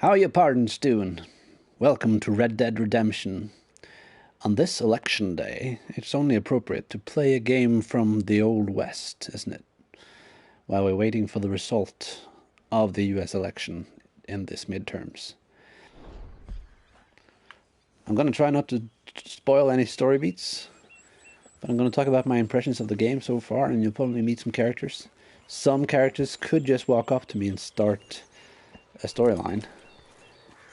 How you pardons doing? Welcome to Red Dead Redemption. On this election day, it's only appropriate to play a game from the Old West, isn't it? While we're waiting for the result of the US election in this midterms. I'm going to try not to spoil any story beats, but I'm going to talk about my impressions of the game so far, and you'll probably meet some characters. Some characters could just walk up to me and start a storyline.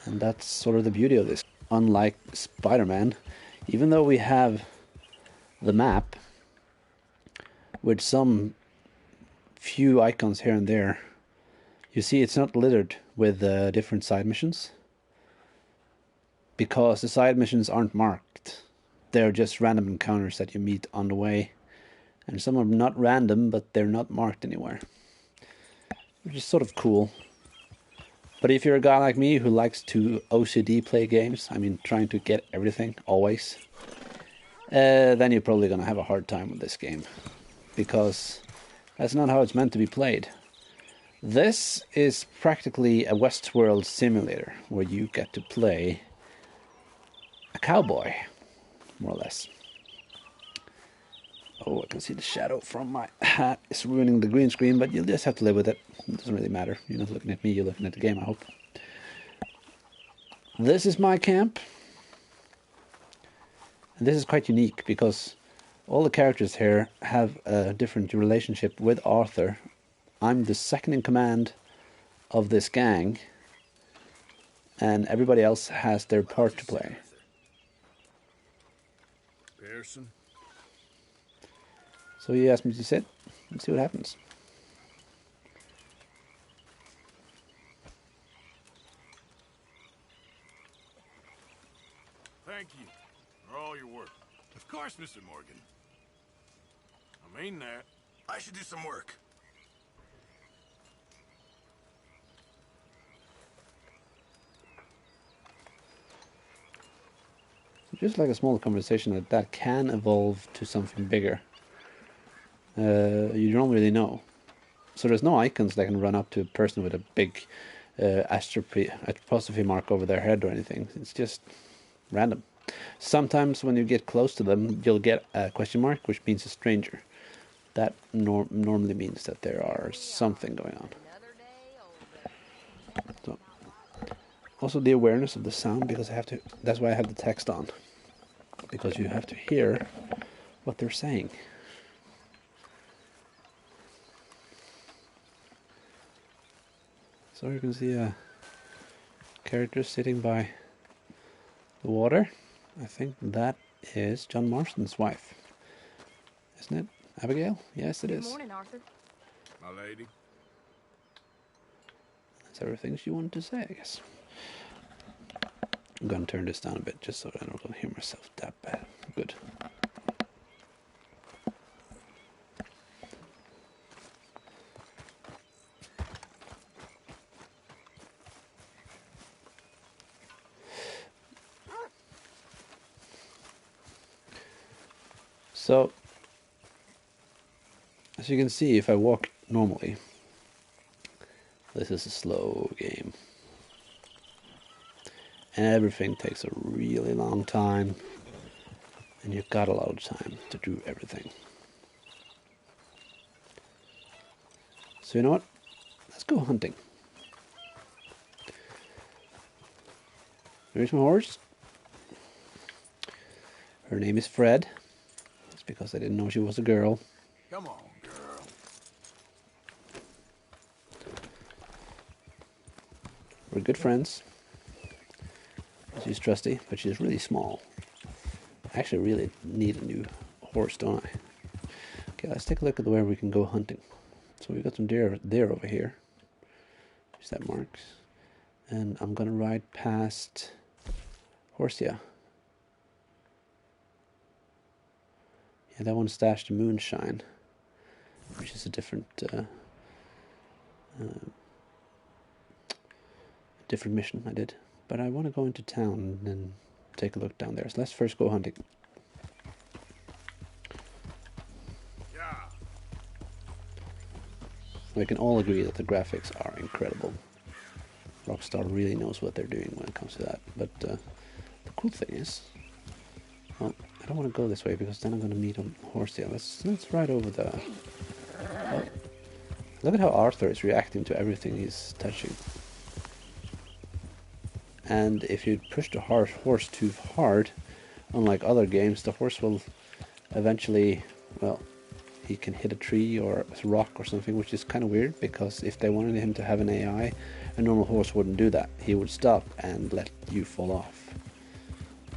And that's sort of the beauty of this. Unlike Spider-Man, even though we have the map with some few icons here and there, you see it's not littered with different side missions, because the side missions aren't marked. They're just random encounters that you meet on the way, and some are not random, but they're not marked anywhere, which is sort of cool. But if you're a guy like me who likes to OCD play games, I mean trying to get everything, always, then you're probably going to have a hard time with this game, because that's not how it's meant to be played. This is practically a Westworld simulator, where you get to play a cowboy, more or less. Oh, I can see the shadow from my hat. It's ruining the green screen, but you'll just have to live with it. It doesn't really matter. You're not looking at me, you're looking at the game, I hope. This is my camp. And this is quite unique, because all the characters here have a different relationship with Arthur. I'm the second in command of this gang, and everybody else has their part to play. Pearson? So he asked me to sit and see what happens. Thank you for all your work. Of course, Mr. Morgan. I mean that. I should do some work. Just like a small conversation that can evolve to something bigger. You don't really know. So there's no icons that can run up to a person with a big apostrophe mark over their head or anything. It's just random. Sometimes when you get close to them, you'll get a question mark, which means a stranger. That normally means that there are something going on. So, also the awareness of the sound, because that's why I have the text on. Because you have to hear what they're saying. So you can see a character sitting by the water. I think that is John Marston's wife. Isn't it? Abigail? Yes, it is. Good morning, Arthur. My lady. That's everything she wanted to say, I guess. I'm going to turn this down a bit just so that I don't hear myself that bad. Good. So, as you can see, if I walk normally, this is a slow game. Everything takes a really long time, and you've got a lot of time to do everything. So you know what? Let's go hunting. There's my horse. Her name is Fred. That's because I didn't know she was a girl. Come on, girl. We're good friends. She's trusty, but she's really small. I actually really need a new horse, don't I? Okay, let's take a look at where we can go hunting. So we've got some deer over here. Is that marks? And I'm gonna ride past Horsia. Yeah, that one stashed a moonshine, which is a different different mission I did. But I want to go into town and take a look down there. So let's first go hunting. Yeah. We can all agree that the graphics are incredible. Rockstar really knows what they're doing when it comes to that. But the cool thing is, well, I don't want to go this way because then I'm going to meet a horse here. Let's ride over the... Oh, look at how Arthur is reacting to everything he's touching. And if you push the horse too hard, unlike other games, the horse will eventually, well, he can hit a tree or a rock or something, which is kind of weird, because if they wanted him to have an AI, a normal horse wouldn't do that. He would stop and let you fall off.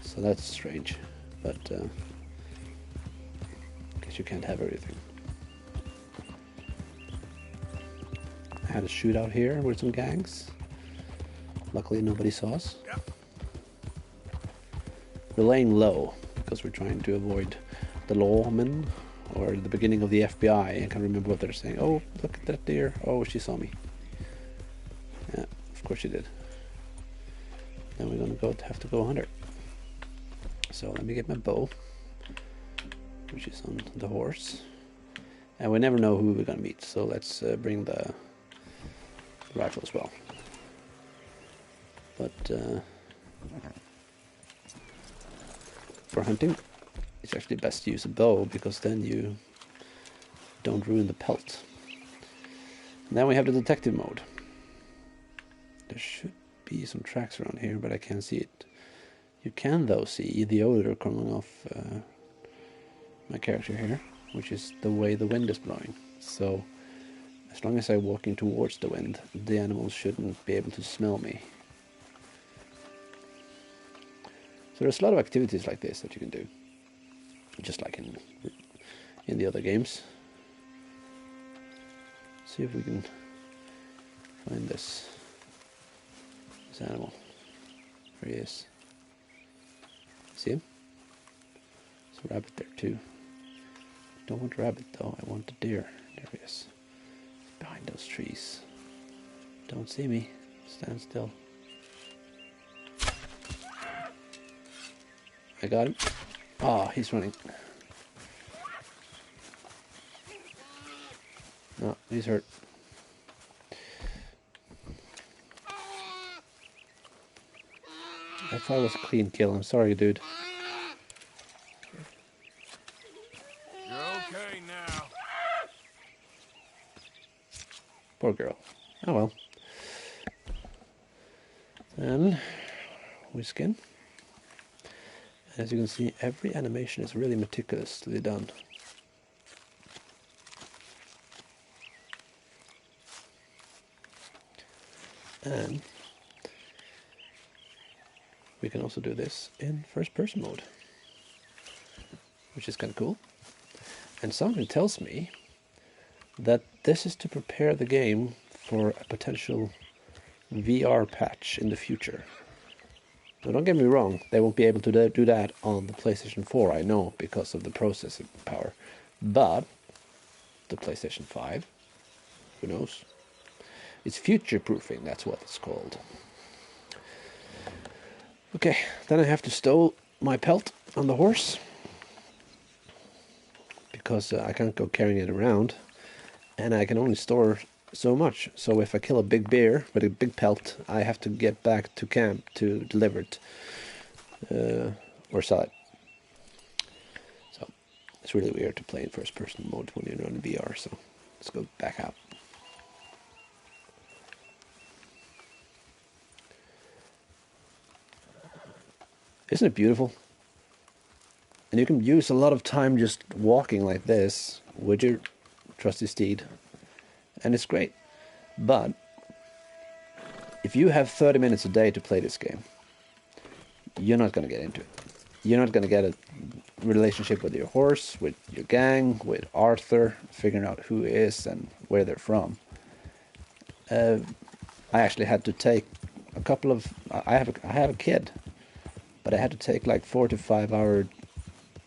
So that's strange, but I guess you can't have everything. I had a shootout here with some gangs. Luckily nobody saw us. We're laying low because we're trying to avoid the lawmen or the beginning of the FBI. I can't remember what they're saying. Oh, look at that deer. Oh, she saw me. Yeah, of course she did. Then we're gonna have to go hunter. So let me get my bow, which is on the horse. And we never know who we're gonna meet, so let's bring the rifle as well. But for hunting, it's actually best to use a bow, because then you don't ruin the pelt. And then we have the detective mode. There should be some tracks around here, but I can't see it. You can, though, see the odor coming off my character here, which is the way the wind is blowing. So, as long as I'm walking towards the wind, the animals shouldn't be able to smell me. So there's a lot of activities like this that you can do, just like in the other games. See if we can find this animal. There he is. See him? There's a rabbit there too. Don't want a rabbit though, I want the deer. There he is. Behind those trees. Don't see me. Stand still. I got him. Oh, he's running. No, he's hurt. I thought it was a clean kill. I'm sorry, dude. You're okay now. Poor girl. Oh well. Then we skin. As you can see, every animation is really meticulously done. And we can also do this in first person mode, which is kind of cool. And something tells me that this is to prepare the game for a potential VR patch in the future. Now, don't get me wrong, they won't be able to do that on the PlayStation 4, I know, because of the processing power. But the PlayStation 5, who knows? It's future-proofing, that's what it's called. Okay, then I have to stow my pelt on the horse, because I can't go carrying it around, and I can only store so much. So if I kill a big bear with a big pelt, I have to get back to camp to deliver it or sell it. So it's really weird to play in first person mode when you're on VR, so let's go back out. Isn't it beautiful? And you can use a lot of time just walking like this with your trusty steed. And it's great. But if you have 30 minutes a day to play this game, you're not going to get into it. You're not going to get a relationship with your horse, with your gang, with Arthur, figuring out who is and where they're from. I actually had to take a couple of... I have a kid, but I had to take like 4 to 5 hour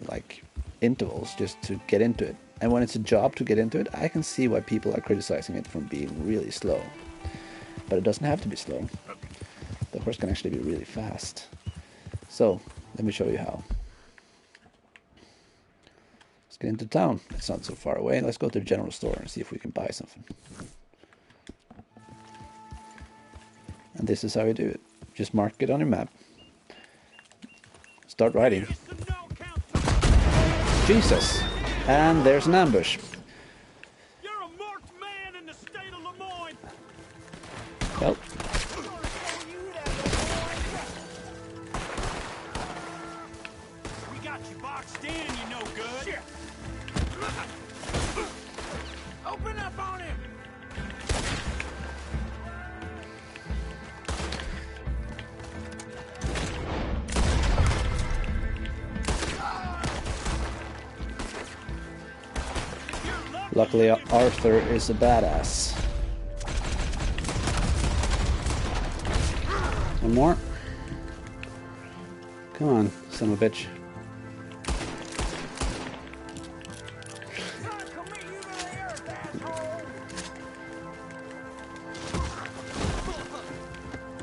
like intervals just to get into it. And when it's a job to get into it, I can see why people are criticizing it from being really slow. But it doesn't have to be slow. The horse can actually be really fast. So, let me show you how. Let's get into town. It's not so far away. Let's go to the general store and see if we can buy something. And this is how you do it. Just mark it on your map. Start riding. Jesus! And there's an ambush. You're a marked man in the state of Lemoyne. Well, We got you boxed in, you no good. Shit. Open up on him. luckily Arthur is a badass. One more. Come on, son of a bitch.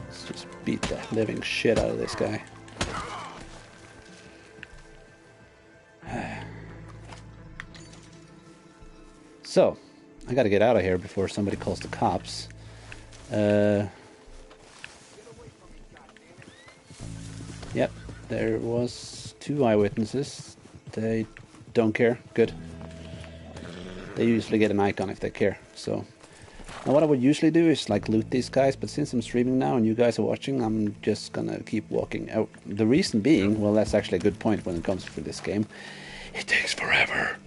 Let's just beat the living shit out of this guy. So, I gotta get out of here before somebody calls the cops. Yep, there was 2 eyewitnesses. They don't care. Good. They usually get an icon if they care. So, now what I would usually do is like loot these guys, but since I'm streaming now and you guys are watching, I'm just gonna keep walking out. The reason being, well, that's actually a good point when it comes to this game. It takes forever.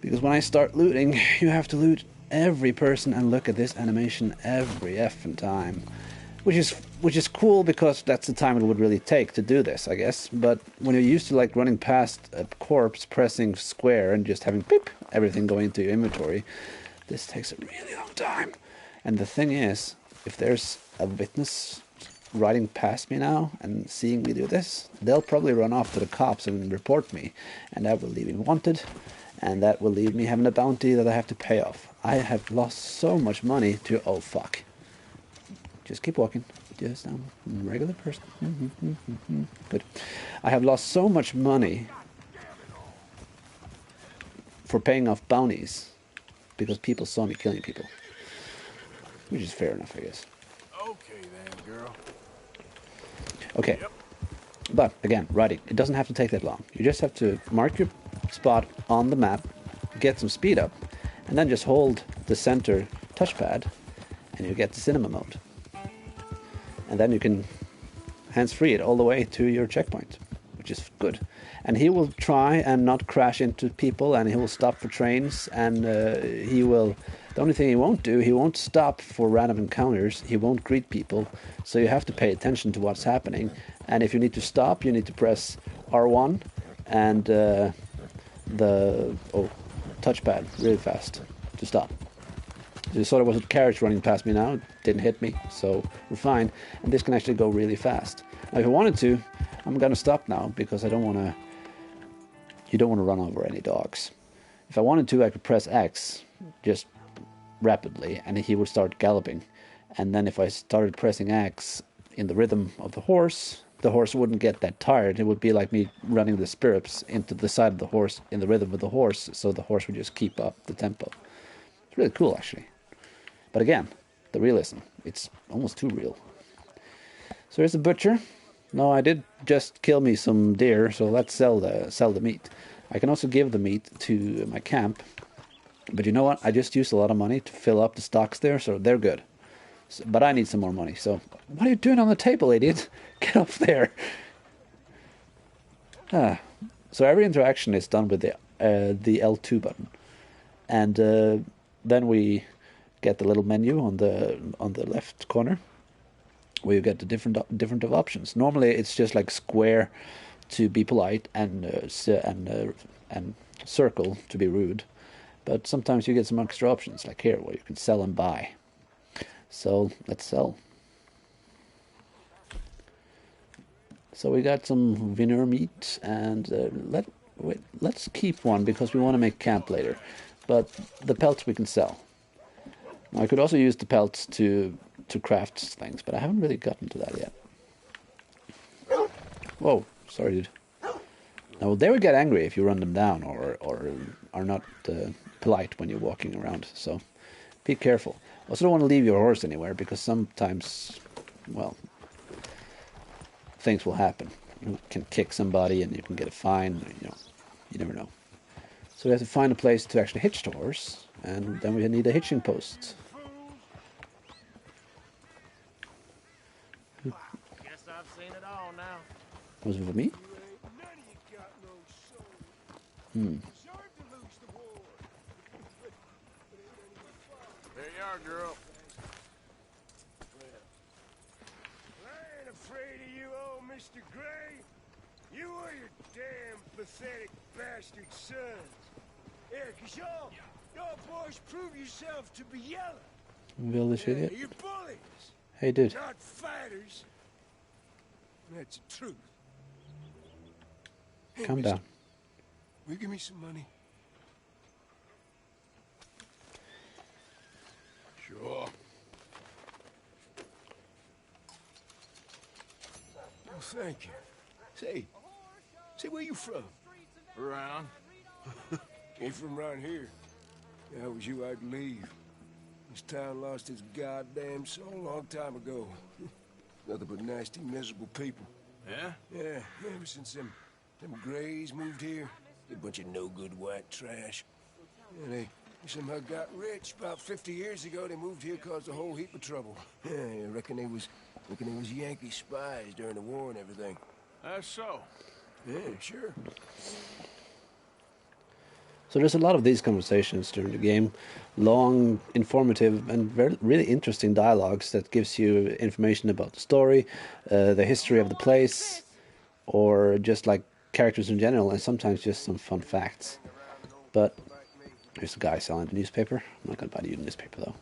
Because when I start looting, you have to loot every person and look at this animation every effing time. Which is cool because that's the time it would really take to do this, I guess. But when you're used to like running past a corpse, pressing square and just having beep, everything going into your inventory, this takes a really long time. And the thing is, if there's a witness riding past me now and seeing me do this, they'll probably run off to the cops and report me. And that will leave me wanted. And that will leave me having a bounty that I have to pay off. I have lost so much money to... Oh, fuck. Just keep walking. Just a regular person. Good. I have lost so much money for paying off bounties because people saw me killing people. Which is fair enough, I guess. Okay then, girl. Okay. Yep. But, again, riding. It doesn't have to take that long. You just have to mark your spot on the map, get some speed up, and then just hold the center touchpad, and you get the cinema mode. And then you can hands-free it all the way to your checkpoint, which is good. And he will try and not crash into people, and he will stop for trains, and he will... The only thing he won't do, he won't stop for random encounters, he won't greet people, so you have to pay attention to what's happening. And if you need to stop, you need to press R1 and the touchpad really fast to stop. So you saw there was a carriage running past me now, it didn't hit me, so we're fine. And this can actually go really fast. Now if I wanted to, I'm gonna stop now because I don't wanna... You don't want to run over any dogs. If I wanted to, I could press X just rapidly and he would start galloping. And then if I started pressing X in the rhythm of the horse wouldn't get that tired. It would be like me running the stirrups into the side of the horse in the rhythm of the horse, so the horse would just keep up the tempo. It's really cool, actually. But again, the realism, it's almost too real. So here's a butcher. No, I did just kill me some deer, so let's sell the meat. I can also give the meat to my camp. But you know what? I just used a lot of money to fill up the stocks there, so they're good. So, but I need some more money, so... What are you doing on the table, idiot? Get off there! So every interaction is done with the L2 button. And then we get the little menu on the left corner, where you get the different of options. Normally it's just like square to be polite and circle to be rude. But sometimes you get some extra options, like here, where you can sell and buy. So, let's sell. So we got some veneer meat, and let's keep one, because we want to make camp later. But the pelts we can sell. Now, I could also use the pelts to craft things, but I haven't really gotten to that yet. Whoa, sorry, dude. Now, they would get angry if you run them down or are not polite when you're walking around. So Be careful. Also don't want to leave your horse anywhere, because sometimes, well, things will happen. You can kick somebody and you can get a fine, you know, you never know. So we have to find a place to actually hitch the horse, and then we need a hitching post. Guess I've seen it all now. Was it for me? Hmm. There you are, girl. I ain't afraid of you, old Mr. Gray. You or your damn pathetic bastard sons. Yeah, 'cause y'all boys prove yourself to be yellow. Village idiot. You're bullies, Hey, dude. not fighters. That's the truth. Hey, Calm down. Will you give me some money? Sure. Oh, thank you. Say, where you from? Around. Ain't from around here. If I was you, I'd leave. This town lost its goddamn soul a long time ago. Nothing but nasty, miserable people. Yeah? Yeah, ever since them Grays moved here, a bunch of no-good white trash. Yeah, they somehow got rich. About 50 years ago, they moved here, caused a whole heap of trouble. Yeah, I reckon they was Yankee spies during the war and everything. That's so. Yeah, sure. So there's a lot of these conversations during the game. Long, informative, and really interesting dialogues that gives you information about the story, the history of the place, or just like characters in general, and sometimes just some fun facts. But there's a guy selling the newspaper. I'm not going to buy the newspaper though.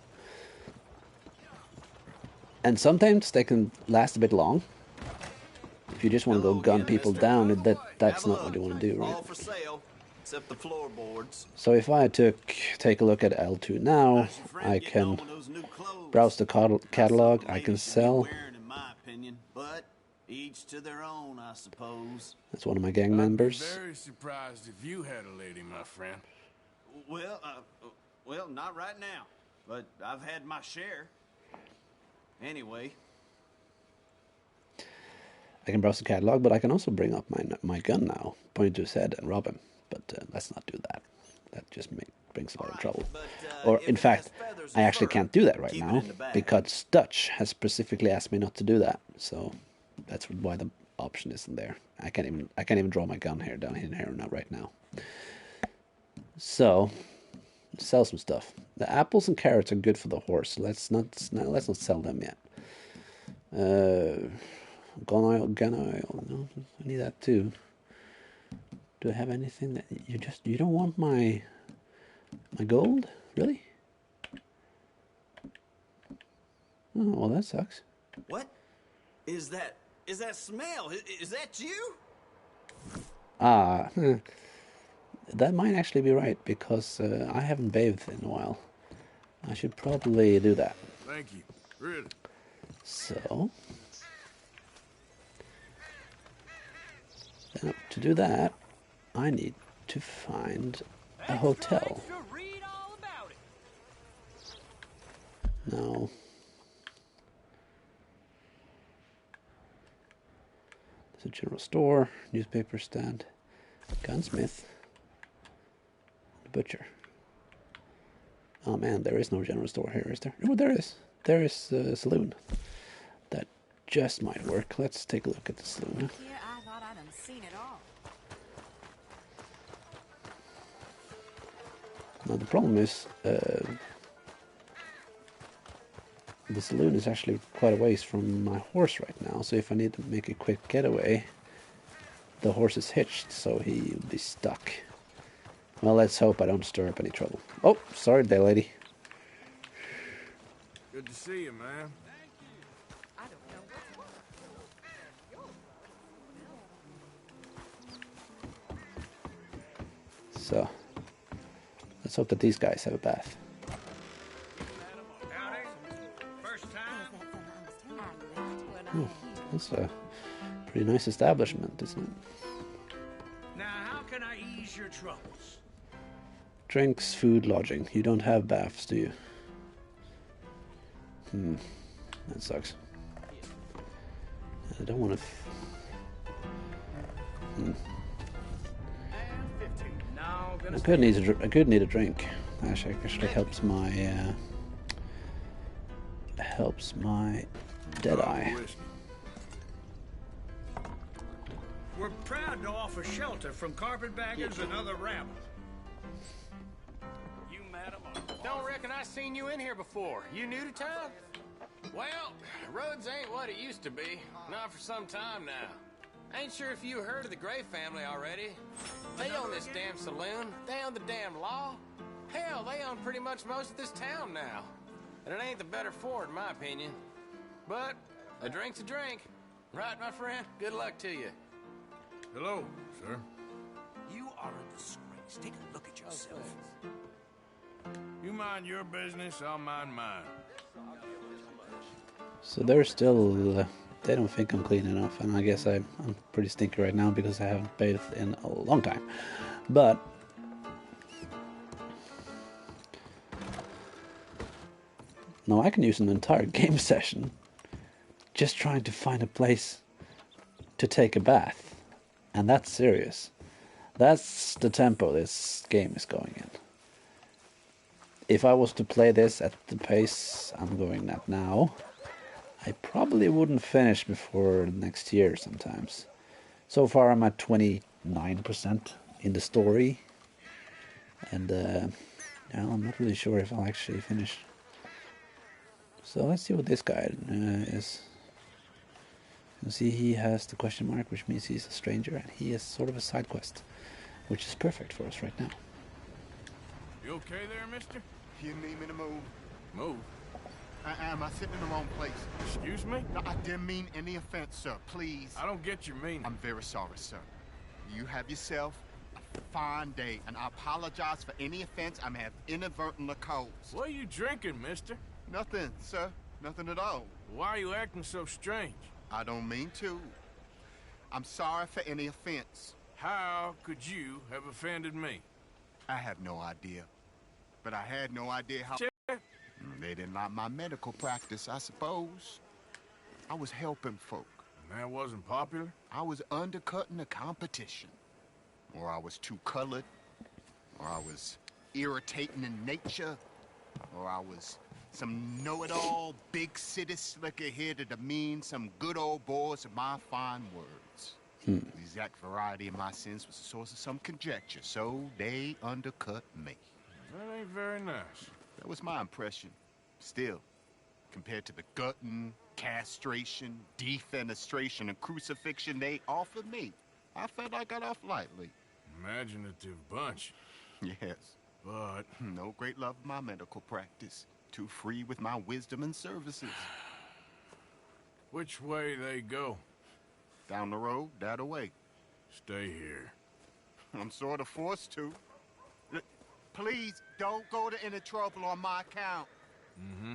And sometimes they can last a bit long. If you just want to go gun people down, that's not what you want to do, right? All for sale, except the floorboards. So if I take a look at L2 now, I can browse the catalog, I can sell. In my opinion, but each to their own, I suppose. That's one of my gang members. I'd be very surprised if you had a lady, my friend. Well, not right now, but I've had my share. Anyway. I can browse the catalog, but I can also bring up my gun now, point to his head and rob him. But let's not do that. That just brings a lot of trouble. Or, in fact, I actually can't do that right now, because Dutch has specifically asked me not to do that. So that's why the option isn't there. I can't even draw my gun here down here not right now. So sell some stuff. The apples and carrots are good for the horse. Let's not sell them yet. Gun oil. No, I need that too. Do I have anything that you don't want my gold? Really? Oh, well, that sucks. What? Is that smell? Is that you? Ah, that might actually be right, because I haven't bathed in a while. I should probably do that. Thank you. Really. So, now, to do that, I need to find a hotel. No. There's a general store, newspaper stand, gunsmith, butcher. Oh man, there is no general store here, is there? Oh, there is. There is a saloon. That just might work. Let's take a look at the saloon. Here, I thought I'd seen it all. Now the problem is, the saloon is actually quite a ways from my horse right now, so if I need to make a quick getaway, the horse is hitched, so he'll be stuck. Well, let's hope I don't stir up any trouble. Oh, sorry there, lady. Good to see you, man. I don't know. So, let's hope that these guys have a bath. Oh, that's a pretty nice establishment, isn't it? Now, how can I ease your troubles? Drinks, food, lodging. You don't have baths, do you? That sucks. I don't want to. I could need a drink. Actually helps my dead eye. We're proud to offer shelter from carpetbaggers and other rabble. You, madam, Don't reckon I seen you in here before. You new to town? Well, roads ain't what it used to be. Not for some time now. Ain't sure if you heard of the Gray family already. They own this damn saloon. They own the damn law. Hell, they own pretty much most of this town now. And it ain't the better for it, in my opinion. But a drink's a drink. Right, my friend? Good luck to you. Hello, sir. You are a disgrace. Take a look at yourself. You mind your business, I'll mind mine. So they're still. They don't think I'm clean enough, and I guess I'm pretty stinky right now because I haven't bathed in a long time. But no, I can use an entire game session just trying to find a place to take a bath, and that's serious. That's the tempo this game is going in. If I was to play this at the pace I'm going at now, I probably wouldn't finish before next year sometimes. So far I'm at 29% in the story. And I'm not really sure if I'll actually finish. So let's see what this guy is. You see he has the question mark, which means he's a stranger. And he is sort of a side quest, which is perfect for us right now. You okay there, mister? You need me to move? Move. Am I sitting in the wrong place? Excuse me? No, I didn't mean any offense, sir. Please. I don't get your meaning. I'm very sorry, sir. You have yourself a fine day, and I apologize for any offense I may have inadvertently caused. What are you drinking, mister? Nothing, sir. Nothing at all. Why are you acting so strange? I don't mean to. I'm sorry for any offense. How could you have offended me? I have no idea. But I had no idea how... They didn't like my medical practice, I suppose. I was helping folk. And that wasn't popular? I was undercutting the competition. Or I was too colored. Or I was irritating in nature. Or I was some know-it-all, big city slicker here to demean some good old boys of my fine words. The exact variety of my sins was the source of some conjecture, so they undercut me. That ain't very nice. That was my impression. Still, compared to the gutting, castration, defenestration, and crucifixion they offered me, I felt I got off lightly. Imaginative bunch. Yes. But no great love of my medical practice. Too free with my wisdom and services. which way they go? Down the road, that away. Stay here. I'm sort of forced to. Please, don't go to any trouble on my account. Mm-hmm.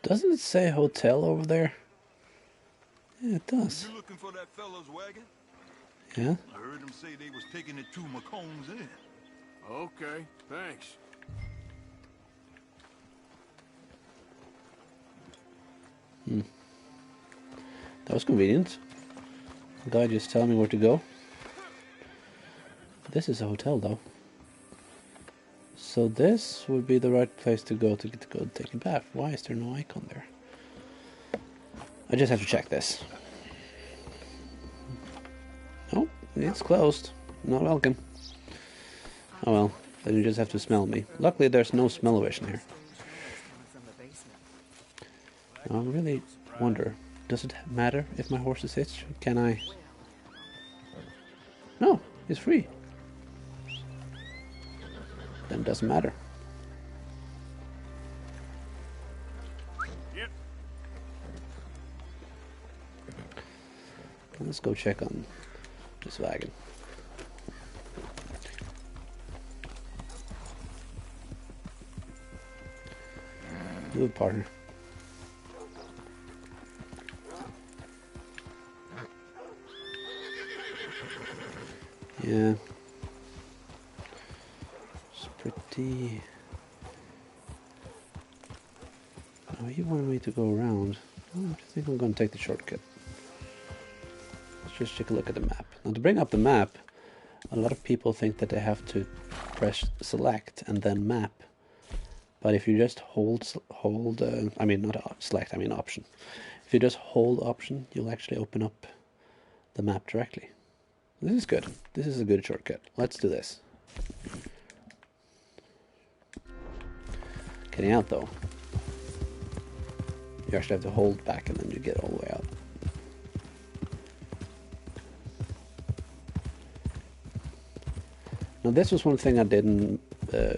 Doesn't it say hotel over there? Yeah, it does. You looking for that fella's wagon? Yeah? I heard him say they was taking it to McComb's Inn. Okay, thanks. That was convenient. The guy just telling me where to go. This is a hotel, though. So this would be the right place to go take a bath. Why is there no icon there? I just have to check this. Oh, it's closed. Not welcome. Oh well, then you just have to smell me. Luckily there's no smell-o-vision here. I really wonder, does it matter if my horse is hitched? Can I... No, it's free. Then it doesn't matter. Yep. Let's go check on this wagon. Move, partner. Yeah. It's pretty... Oh, he wanted me to go around. Oh, I think I'm going to take the shortcut. Let's just take a look at the map. Now, to bring up the map, a lot of people think that they have to press select and then map. But if you just hold, I mean not select, I mean option. If you just hold option, you'll actually open up the map directly. This is good. This is a good shortcut. Let's do this. Getting out though, you actually have to hold back and then you get all the way out. Now this was one thing I didn't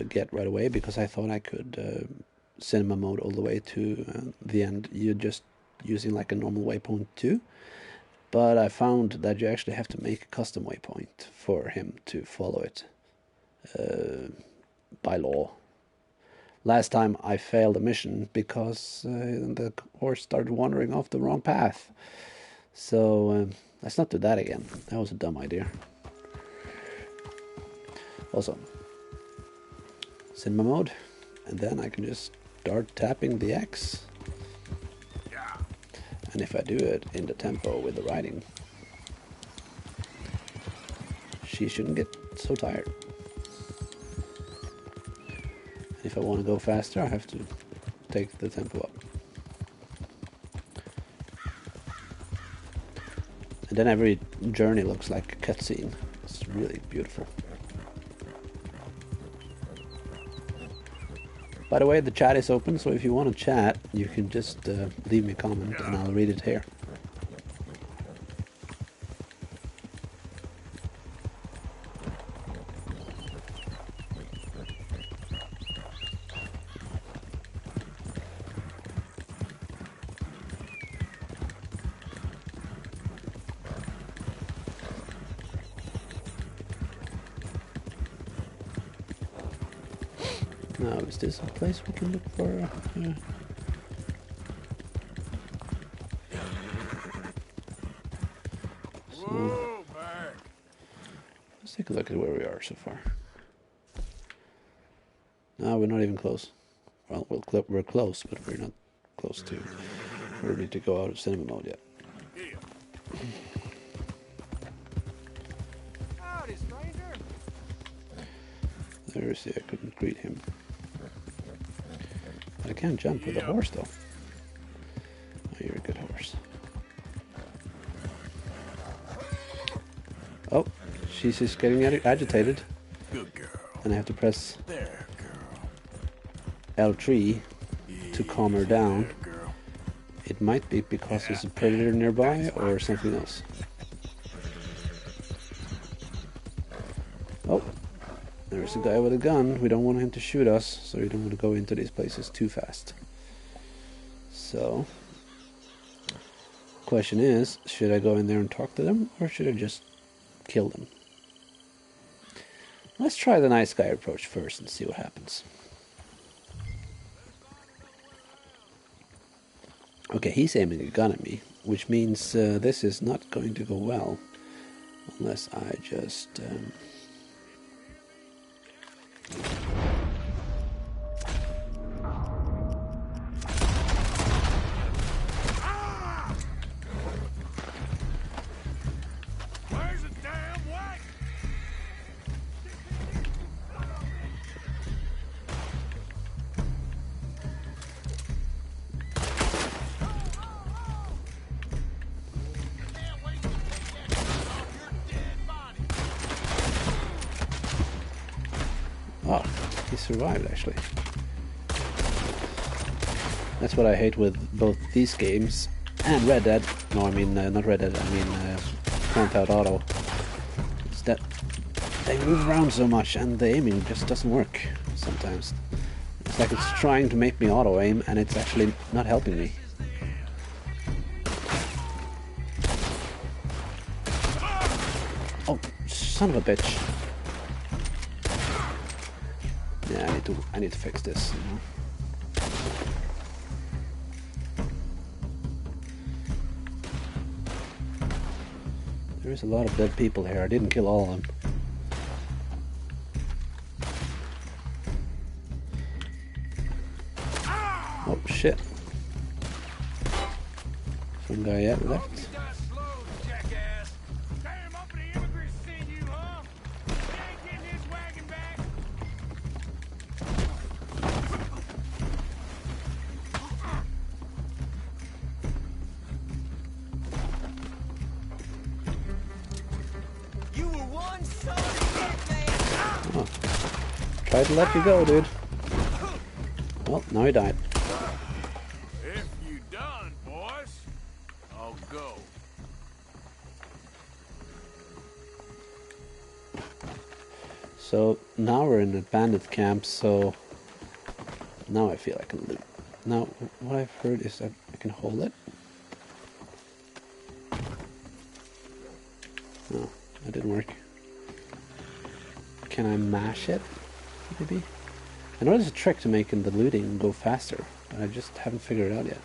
get right away because I thought I could cinema mode all the way to the end. You're just using like a normal waypoint too. But I found that you actually have to make a custom waypoint for him to follow it by law. Last time I failed a mission because the horse started wandering off the wrong path. So let's not do that again. That was a dumb idea. Also, cinema mode, and then I can just start tapping the X. And if I do it in the tempo with the riding, she shouldn't get so tired. And if I want to go faster, I have to take the tempo up. And then every journey looks like a cutscene. It's really beautiful. By the way, the chat is open, so if you want to chat, you can just leave me a comment and I'll read it here. Now, is this a place we can look for? So, let's take a look at where we are so far. No, we're not even close. Well, we're close, but we're not close to where we need to go out of cinema mode yet. Howdy, stranger. There's the, I couldn't greet him. I can't jump with a horse though. Oh, you're a good horse. Oh, she's just getting agitated. Good girl. And I have to press There, girl. L3 to calm her down. There, girl. It might be because there's a predator nearby or something else. Oh, there's a guy with a gun. We don't want him to shoot us, so we don't want to go into these places too fast. So, question is, should I go in there and talk to them, or should I just kill them? Let's try the nice guy approach first and see what happens. Okay, he's aiming a gun at me, which means this is not going to go well unless I just... Where's the damn wagon? Oh, he survived actually. That's what I hate with both these games and Red Dead. No, I mean, not Red Dead, I mean Grand Theft Auto. It's that they move around so much and the aiming just doesn't work sometimes. It's like it's trying to make me auto-aim and it's actually not helping me. Oh, son of a bitch. Yeah, I need to fix this, you know. There's a lot of dead people here. I didn't kill all of them. Oh shit. One guy yet left. Oh. Tried to let you go, dude. Well, now he died. If you done, boys, I'll go. So now we're in a bandit camp, so now I feel I can loot. Now, what I've heard is that I can hold it. No, that didn't work. Can I mash it? Maybe? I know there's a trick to making the looting go faster, but I just haven't figured it out yet.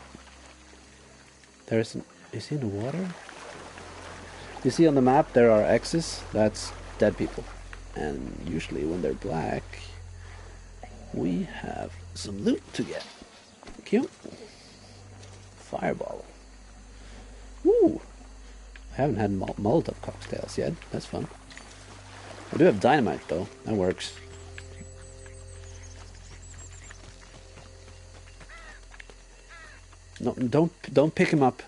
There's an... Is he in the water? You see on the map there are X's, that's dead people. And usually when they're black, we have some loot to get. Cute. Fireball. Woo! I haven't had Molotov cocktails yet, that's fun. I do have dynamite though, that works. No, don't pick him up.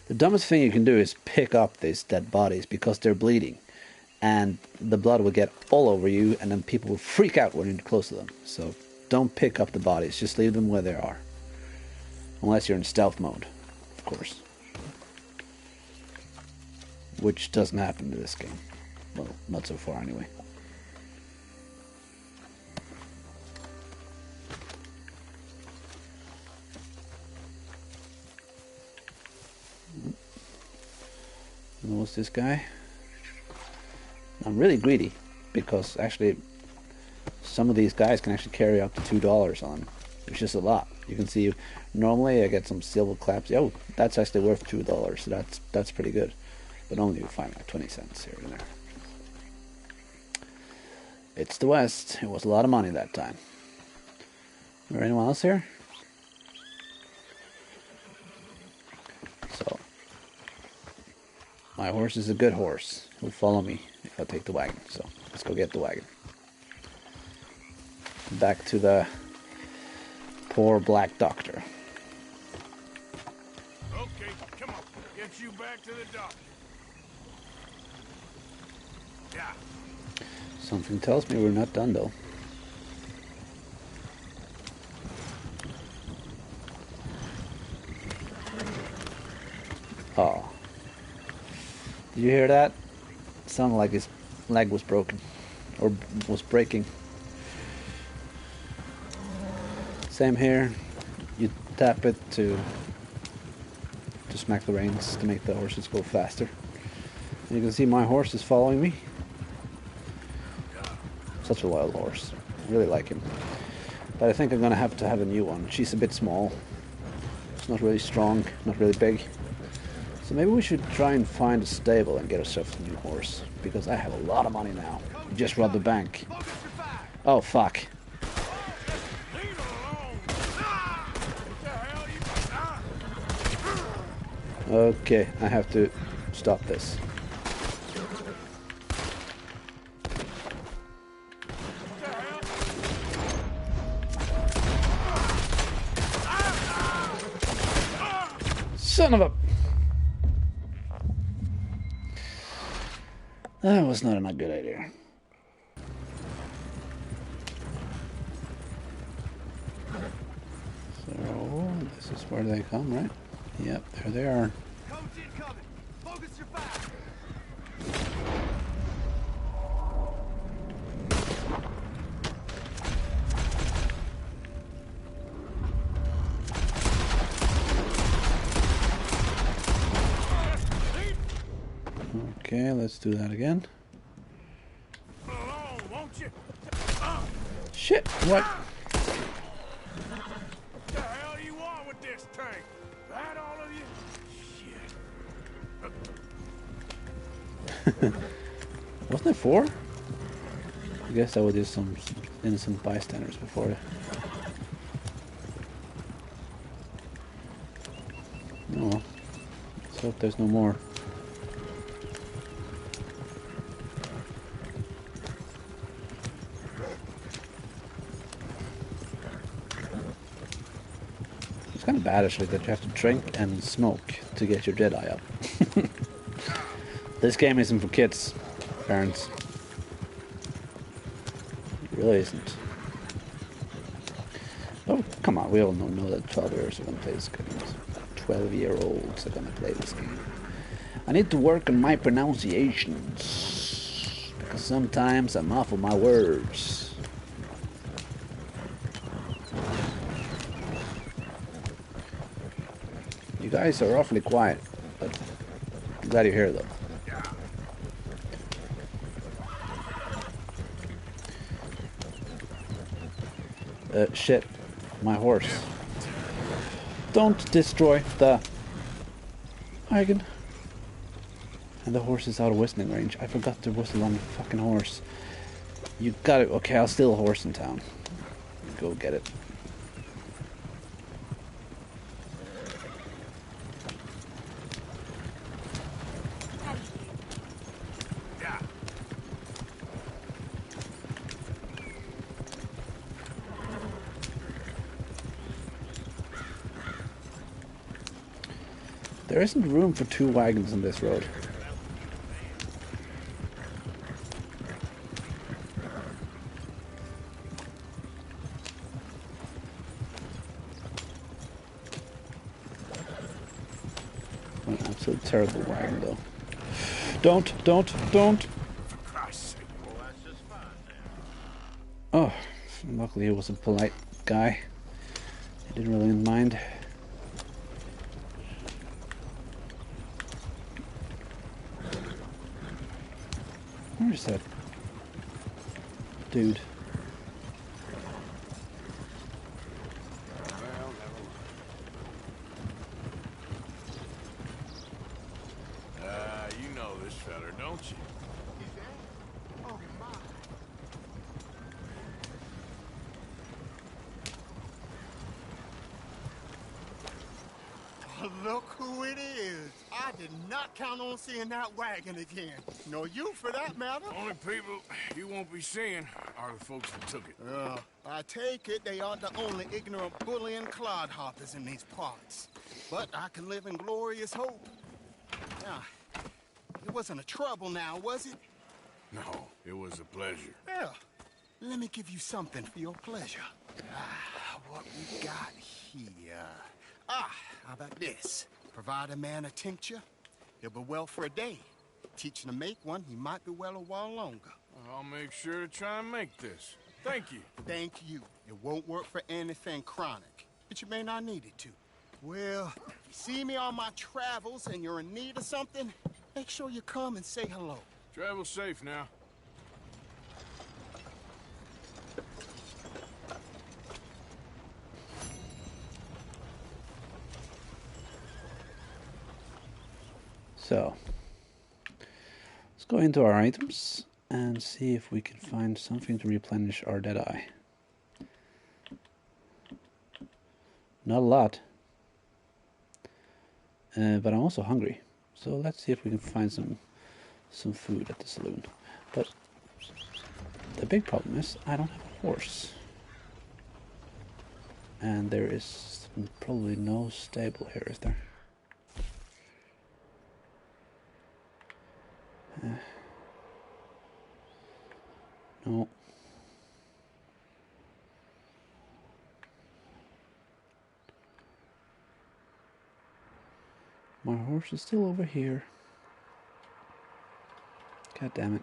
The dumbest thing you can do is pick up these dead bodies because they're bleeding. And the blood will get all over you and then people will freak out when you're close to them. So don't pick up the bodies, just leave them where they are. Unless you're in stealth mode, of course. Which doesn't happen in this game. Well, not so far anyway. And what's this guy? I'm really greedy because actually some of these guys can actually carry up to $2 on, which is a lot. You can see normally I get some silver claps. Oh, that's actually worth $2, so that's pretty good. But only you find like 20 cents here and there. It's the West. It was a lot of money that time. Is there anyone else here? So, my horse is a good horse. He'll follow me if I take the wagon. So, let's go get the wagon. Back to the poor black doctor. Okay, come on. Get you back to the doctor. Yeah. Something tells me we're not done though. Oh. Did you hear that? It sounded like his leg was broken. Or was breaking. Same here. You tap it to smack the reins to make the horses go faster. And you can see my horse is following me. Such a loyal horse. I really like him. But I think I'm gonna have to have a new one. She's a bit small. It's not really strong, not really big. So maybe we should try and find a stable and get ourselves a new horse. Because I have a lot of money now. We just robbed the bank. Oh fuck. Okay, I have to stop this. Son of a... That was not a good idea. So, this is where they come, right? Yep, there they are. Focus your fire. Okay, let's do that again. Shit, what? The hell you want with this tank? That all of you? Shit. Wasn't it 4? I guess I would do some innocent bystanders before it. Oh well. hope there's no more. It's kind of bad actually that you have to drink and smoke to get your Jedi up. This game isn't for kids, parents. It really isn't. Oh, come on, we all know that 12-year-olds are going to play this game. 12-year-olds are going to play this game. I need to work on my pronunciations, because sometimes I muffle my words. You guys are awfully quiet, but I'm glad you're here though. Shit. My horse. Don't destroy the wagon. And the horse is out of whistling range. I forgot to whistle on the fucking horse. You got it. Okay, I'll steal a horse in town. Go get it. There isn't room for 2 wagons on this road. An absolute terrible wagon though. Don't! Oh, luckily he was a polite guy. He didn't really mind. Where's that dude? You know this feller, don't you? Oh, my. Look who it is. I did not count on seeing that wagon again. Nor you, for that matter. Only people you won't be seeing are the folks that took it. I take it they aren't the only ignorant bullying clodhoppers in these parts. But I can live in glorious hope. Now, it wasn't a trouble now, was it? No, it was a pleasure. Yeah. Let me give you something for your pleasure. What we got here? How about this? Provide a man a tincture, he'll be well for a day. Teach him to make one, he might be well a while longer. I'll make sure to try and make this. Thank you. Thank you. It won't work for anything chronic, but you may not need it to. Well, if you see me on my travels and you're in need of something, make sure you come and say hello. Travel safe now. So, let's go into our items and see if we can find something to replenish our Deadeye. Not a lot, but I'm also hungry. So let's see if we can find some food at the saloon. But the big problem is I don't have a horse, and there is probably no stable here, is there? No. My horse is still over here. God damn it.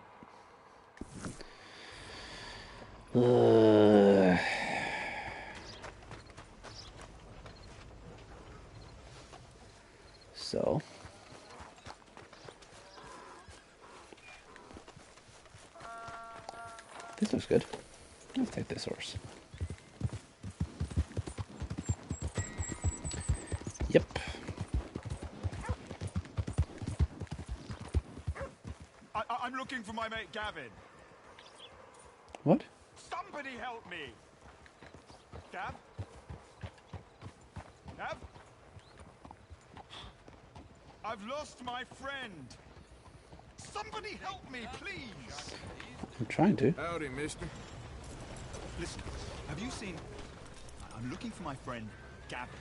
So. This looks good. Let's take this horse. Yep. I'm looking for my mate Gavin. What? Somebody help me! Gav? Gav? I've lost my friend. Somebody help me, please. I'm trying to. Howdy, mister. Listen, have you seen... I'm looking for my friend, Gavin.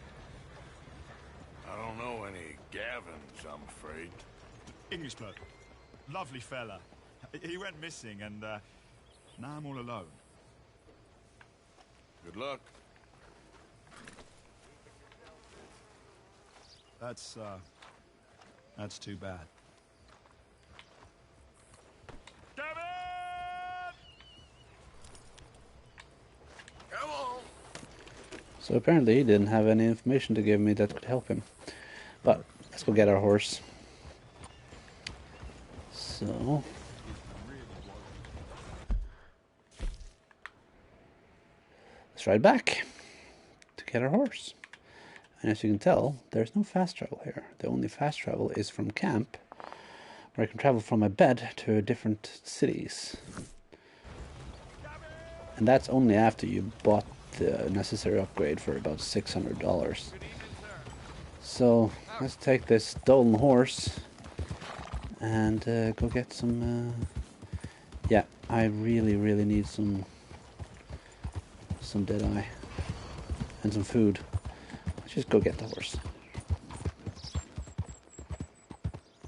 I don't know any Gavins, I'm afraid. English bloke. Lovely fella. He went missing and now I'm all alone. Good luck. That's too bad. Gavin! Come on! So apparently he didn't have any information to give me that could help him. But let's go get our horse. So let's ride back to get our horse. And as you can tell, there's no fast travel here. The only fast travel is from camp, where I can travel from my bed to different cities. And that's only after you bought the necessary upgrade for about $600. So let's take this stolen horse and go get some... yeah, I really need some Deadeye and some food. Let's just go get the horse.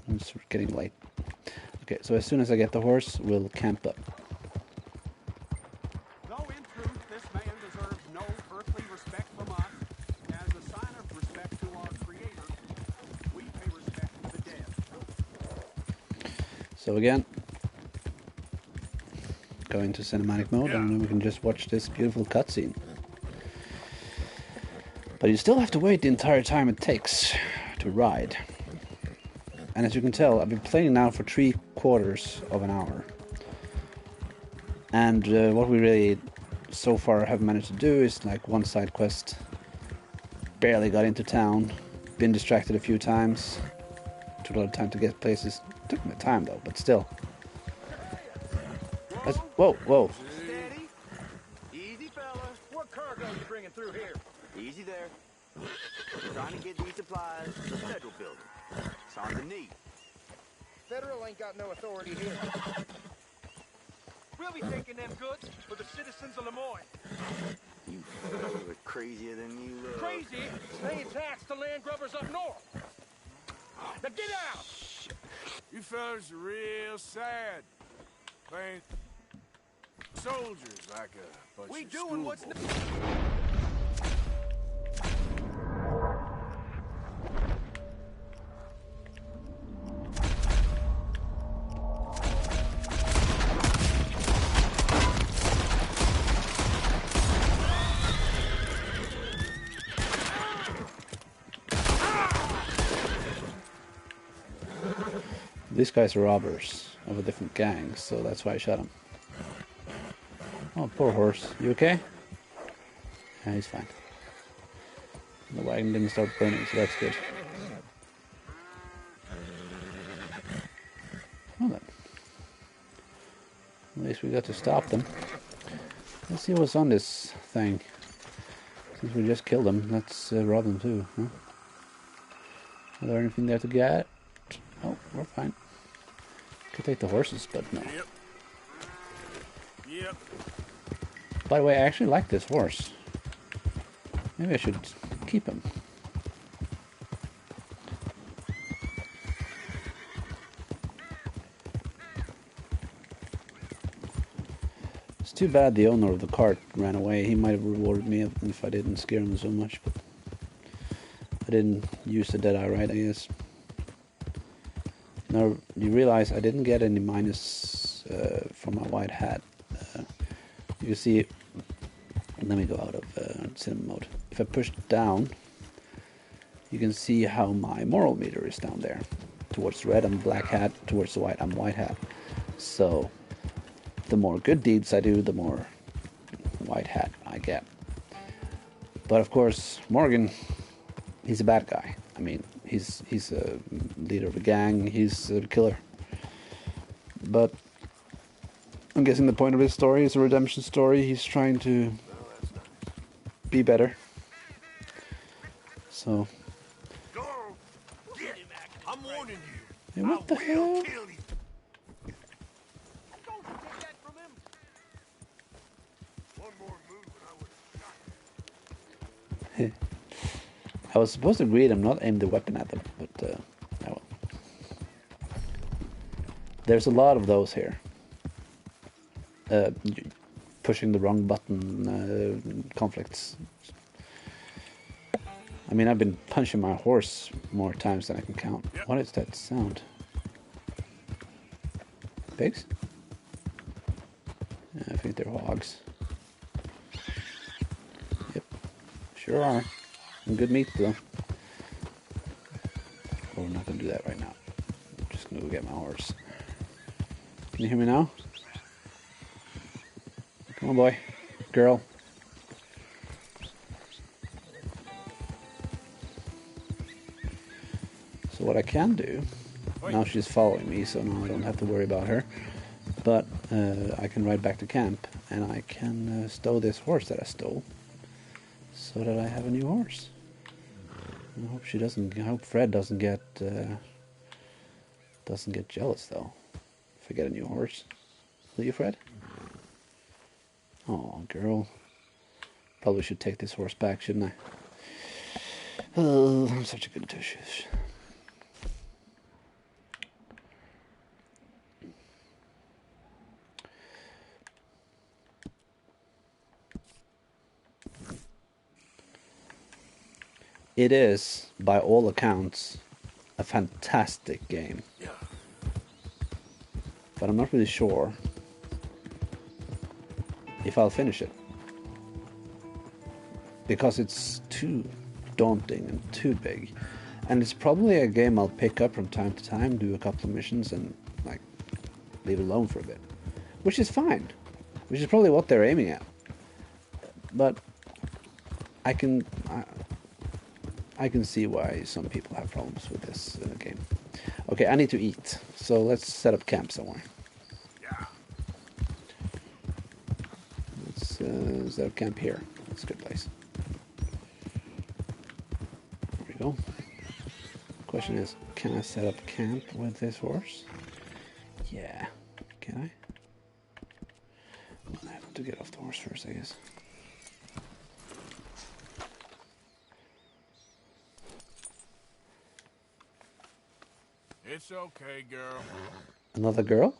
It's getting late. Okay, so as soon as I get the horse, we'll camp up. Though in truth this man deserves no earthly respect from us, as a sign of respect to our Creator, we pay respect to the dead. So again, go into cinematic mode, and then we can just watch this beautiful cutscene. But you still have to wait the entire time it takes to ride. And as you can tell, I've been playing now for 3/4 of an hour. And what we really so far have managed to do is like one side quest. Barely got into town. Been distracted a few times. Took a lot of time to get places. Took my time though, but still. Whoa. Steady. Easy, fellas. What cargo you bringing through here? Easy there. Trying to get these supplies to the federal building. Sounds neat. Federal ain't got no authority here. We'll be taking them goods for the citizens of Lemoyne. You fellas are crazier than you look. Crazy? Paying tax to land grubbers up north. Now get out! You fellas are real sad. Playing soldiers like a bunch We of doing what's schoolboys. These guys are robbers of a different gang, so that's why I shot him. Oh, poor horse. You okay? Yeah, he's fine. The wagon didn't start burning, so that's good. Well then. At least we got to stop them. Let's see what's on this thing. Since we just killed them, let's rob them too, huh? Is there anything there to get? Oh, we're fine. Could take the horses, but no. Yep. By the way, I actually like this horse. Maybe I should keep him. It's too bad the owner of the cart ran away. He might have rewarded me if I didn't scare him so much, but I didn't use the Deadeye right, I guess. Now, you realize I didn't get any minus from my white hat. You can see, let me go out of cinema mode. If I push down, you can see how my moral meter is down there. Towards red, I'm black hat. Towards the white, I'm white hat. So, the more good deeds I do, the more white hat I get. But of course, Morgan, he's a bad guy. I mean, he's a leader of a gang, he's a killer. But I'm guessing the point of his story is a redemption story. He's trying to be better. So I'm warning you. Hey, what the hell? Kill you. Don't you take that from him? One more move and I would have shot I was supposed to greet him, not aim the weapon at them, but oh well. There's a lot of those here. Pushing the wrong button conflicts. I mean, I've been punching my horse more times than I can count. Yep. What is that sound? Pigs? Yeah, I think they're hogs. Yep, sure are. And good meat, though. But we're not going to do that right now. I'm just going to go get my horse. Can you hear me now? Come on, boy. Girl. So what I can do... Now she's following me, so now I don't have to worry about her. But I can ride back to camp, and I can stow this horse that I stole. So that I have a new horse. I hope she doesn't. I hope Fred doesn't get jealous though. If I get a new horse, will you, Fred? Oh, girl. Probably should take this horse back, shouldn't I? Oh, I'm such a good tush. It is, by all accounts, a fantastic game. But I'm not really sure if I'll finish it. Because it's too daunting and too big. And it's probably a game I'll pick up from time to time, do a couple of missions, and like leave it alone for a bit. Which is fine. Which is probably what they're aiming at. But I can see why some people have problems with this game. Okay, I need to eat, so let's set up camp somewhere. Yeah. Let's set up camp here. That's a good place. There we go. Question is, can I set up camp with this horse? Yeah. Can I? Well, I have to get off the horse first, I guess. It's okay, girl. Another girl?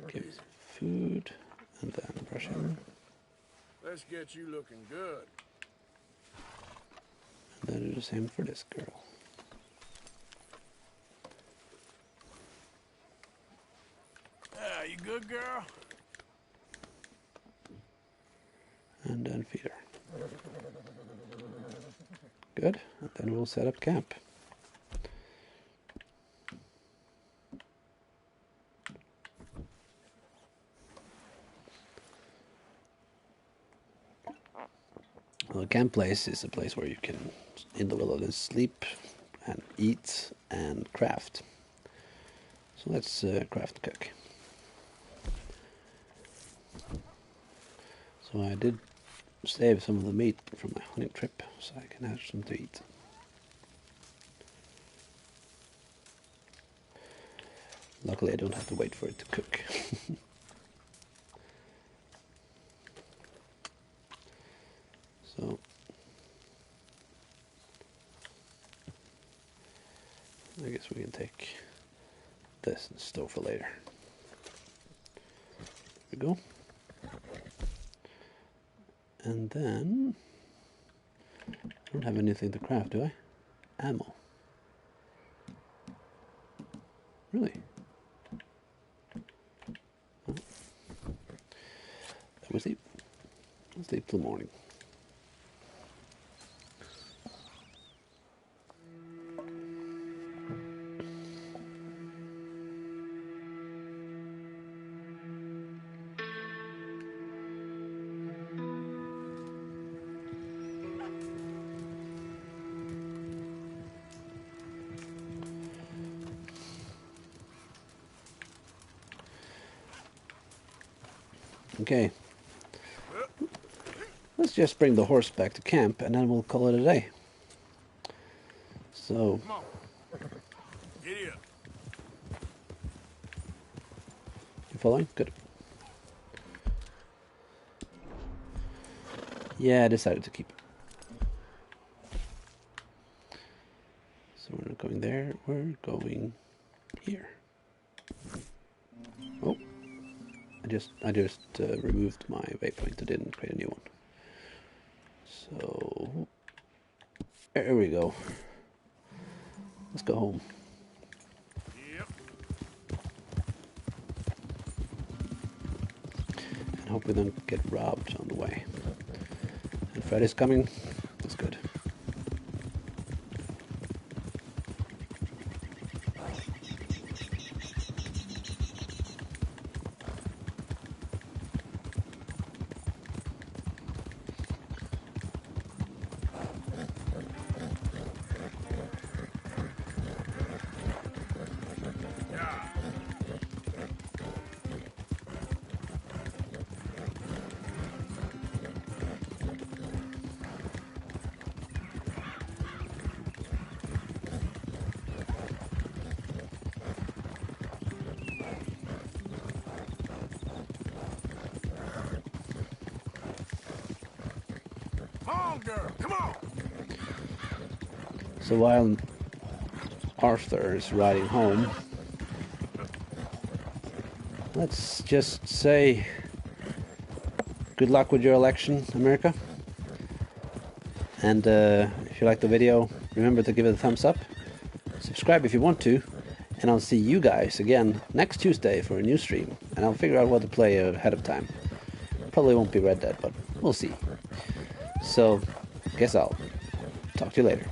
Give me some food and then brush him. Let's get you looking good. And then do the same for this girl. Yeah, you good, girl? And then feed her. Good, and then we'll set up camp. Well, a camp place is a place where you can, in the wilderness, sleep and eat and craft. So let's craft and cook. So I did save some of the meat from my hunting trip, so I can have some to eat. Luckily I don't have to wait for it to cook. So I guess we can take this and stow for later. There we go. And then I don't have anything to craft, do I? Ammo. Really? Oh. That was sleep. I'll sleep till morning. Okay. Let's just bring the horse back to camp and then we'll call it a day. So, Come on. Giddy up. you following? Good. Yeah, I decided to keep it. So we're not going there, we're going here. Oh, I just removed my waypoint. I didn't create a new one. So there we go. Let's go home. Yep. And hope we don't get robbed on the way. And Freddy's coming. That's good. Come on! So while Arthur is riding home, let's just say good luck with your election, America. And if you like the video, remember to give it a thumbs up. Subscribe if you want to. And I'll see you guys again next Tuesday for a new stream. And I'll figure out what to play ahead of time. Probably won't be Red Dead, but we'll see. So, guess I'll talk to you later.